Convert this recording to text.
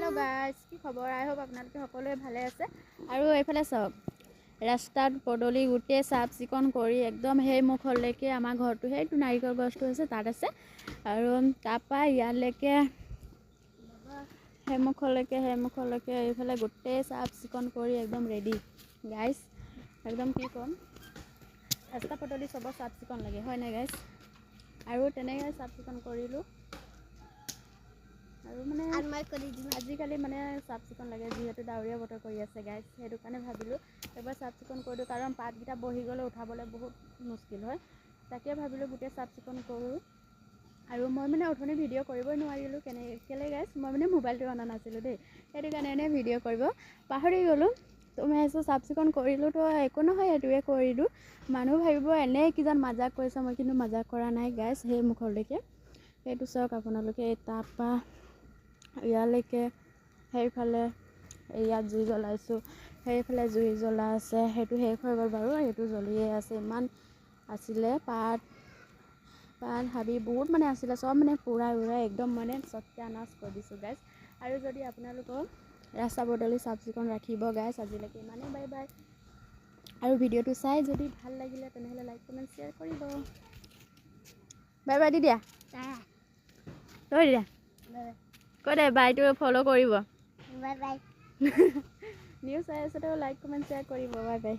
hello guys की खबर I hope आपनालोके सकलोৱে ভালে আছে আৰু এইফালে চাওক ৰাস্তাত পদলি গুটে সাফ চিকন কৰি একদম হেই মুখলৈকে আমাৰ ঘৰটো হেইটো নাৰিকল গছটো আছে তাত আছে আৰু তাপা ইয়ালৈকে হেমুখলৈকে এইফালে গুটে সাফ চিকন কৰি একদম ৰেডি গাইস একদম কি কম ৰাস্তা পদলি সব সাফ চিকন লাগে হয় না গাইস আৰু তেনেকৈ সাফ চিকন কৰিলো আৰু মানে আজিকালি মানে সাফ চিকন লাগে যেহেতু ডাৱৰীয়া বতৰ কৰি আছে গাইস সেইটো কাৰণে ভাবিলো এবাৰ সাফ চিকন কৰি দিও কাৰণ পাতকিটা বহি গলে উঠাবলৈ বহুত মুস্কিল হয় তাকে ভাবিলো গুটে সাফ চিকন কৰো আৰু মই মানে অথনি ভিডিঅ' কৰিবই নোৱাৰিলো কেলে গাইস মই মানে মোবাইলটো অনা নাছিলো দেই সেইটো কাৰণে এনে ভিডিঅ' কৰিব পাহৰি গলো তো মই এসো সাফ চিকন কৰিলো তো একো নহয় এটোৱে কৰিলো মানুহ ভাবিব এনে কিজান মজাক কৰিছে মই কিন্তু মজাক কৰা নাই গাইস হে মুখলৈকে সেইটো চাওক আপোনালোকে তাপা ইয়ালৈকে সেইফালে ইয়াত জুই জ্বলাইছো সেইফালে জুই জ্বলা আছে সেইটো শেষ হৈ গ'ল বাৰু সেইটো জ্বলিয়ে আছে ইমান আছিলে পাত হাবি বহুত মানে আছিলে সব মানে পুৰা একদম মানে সত্যানাশ কৰি দিছো গাইস আৰু যদি আপোনালোকৰ ৰাস্তা বদলি সাফ চিকন ৰাখিব গাইস আজিলৈকে মানে বাই বাই আৰু ভিডিঅ'টো চাই যদি ভাল লাগিলে তেনেহলে লাইক কমেন্ট শেয়াৰ কৰিব বাই বাই দি দিয়া তই দিয়া কৈ দে বাইটো ফলো কৰিব বাই বাই নিউজ চাই আছে তো লাইক কমেন্ট শেয়াৰ কৰিব বাই বাই